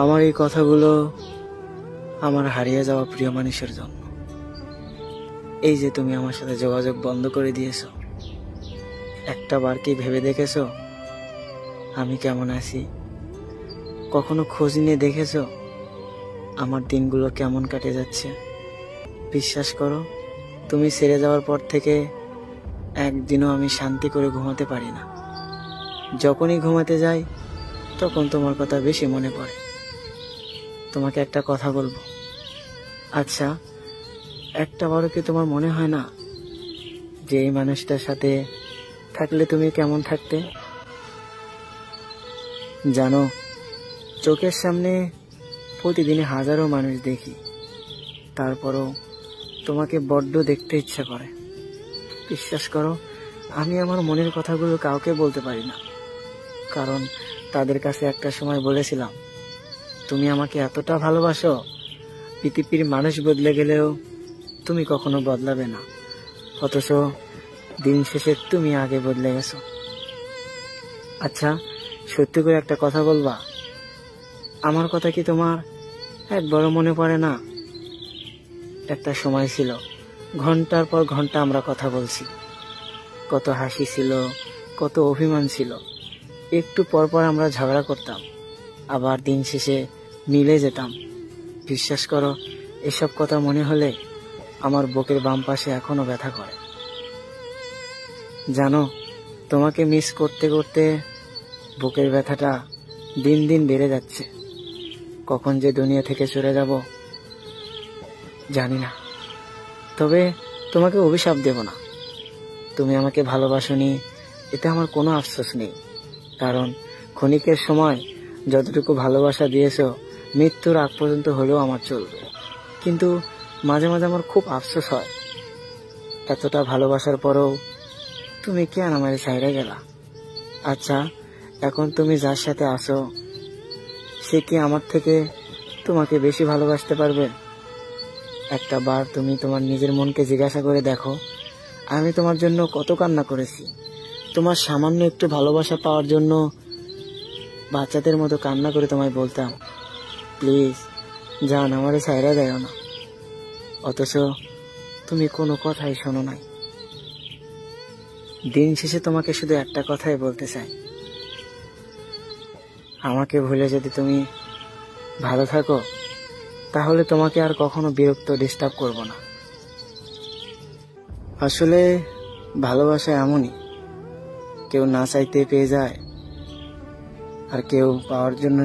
আমার এই কথাগুলো আমার হারিয়ে যাওয়া প্রিয় মানুষের জন্য। এই যে তুমি আমার সাথে যোগাযোগ বন্ধ করে দিয়েছো, একটা বার কি ভেবে দেখেছো আমি কেমন আছি? কখনো খোঁজ নিয়ে দেখেছো আমার দিনগুলো কেমন কাটে যাচ্ছে? বিশ্বাস করো, তুমি ছেড়ে যাওয়ার পর থেকে একদিনও আমি শান্তি করে ঘুমাতে পারি না। যখনই ঘুমাতে যাই তখন তোমার কথা বেশি মনে পড়ে। তোমাকে একটা কথা বলবো, আচ্ছা একটা বারও কি তোমার মনে হয় না যে এই মানুষটার সাথে থাকলে তুমি কেমন থাকতে? জানো, চোখের সামনে প্রতিদিন হাজারো মানুষ দেখি, তারপরও তোমাকে বড্ড দেখতে ইচ্ছা করে। বিশ্বাস করো, আমি আমার মনের কথাগুলো কাউকে বলতে পারি না, কারণ তাদের কাছে একটা সময় বলেছিলাম তুমি আমাকে এতটা ভালোবাসো, পৃথিবীর মানুষ বদলে গেলেও তুমি কখনো বদলাবে না। অথচ দিন শেষে তুমি আগে বদলে গেছো। আচ্ছা সত্যি করে একটা কথা বলবা, আমার কথা কি তোমার একবারও মনে পড়ে না? একটা সময় ছিল ঘন্টার পর ঘন্টা আমরা কথা বলছি, কত হাসি ছিল, কত অভিমান ছিল, একটু পর পর আমরা ঝগড়া করতাম, আবার দিন শেষে মিলে যেতাম। বিশ্বাস করো, এসব কথা মনে হলে আমার বুকের বাম পাশে এখনো ব্যথা করে। জানো, তোমাকে মিস করতে করতে বুকের ব্যথাটা দিন দিন বেড়ে যাচ্ছে। কখন যে দুনিয়া থেকে চলে যাব জানি না, তবে তোমাকে অভিশাপ দেব না। তুমি আমাকে ভালোবাসোনি, এতে আমার কোনো আফসোস নেই, কারণ ক্ষণিকের সময় যতটুকু ভালোবাসা দিয়েছো মৃত্যুর আগ পর্যন্ত হলেও আমার চলবে। কিন্তু মাঝে মাঝে আমার খুব আফসোস হয়, এতটা ভালোবাসার পরেও তুমি কেন আমার ছাইড়ে গেলা? আচ্ছা এখন তুমি যার সাথে আছো সে কি আমার থেকে তোমাকে বেশি ভালোবাসতে পারবে? একটা বার তুমি তোমার নিজের মনকে জিজ্ঞাসা করে দেখো, আমি তোমার জন্য কত কান্না করেছি। তোমার সামান্য একটু ভালোবাসা পাওয়ার জন্য বাচ্চাদের মতো কান্না করে তোমায় বলতাম, প্লিজ জান আমারে ছাইড়া দেও না। অথচ তুমি কোনো কথাই শোনো নাই। দিন শেষে তোমাকে শুধু একটা কথাই বলতে চাই, আমাকে ভুলে যদি তুমি ভালো থাকো তাহলে তোমাকে আর কখনো বিরক্ত ডিস্টার্ব করব না। আসলে ভালোবাসা এমনই, কেউ না চাইতে পেয়ে যায়, আর কেউ পাওয়ার জন্য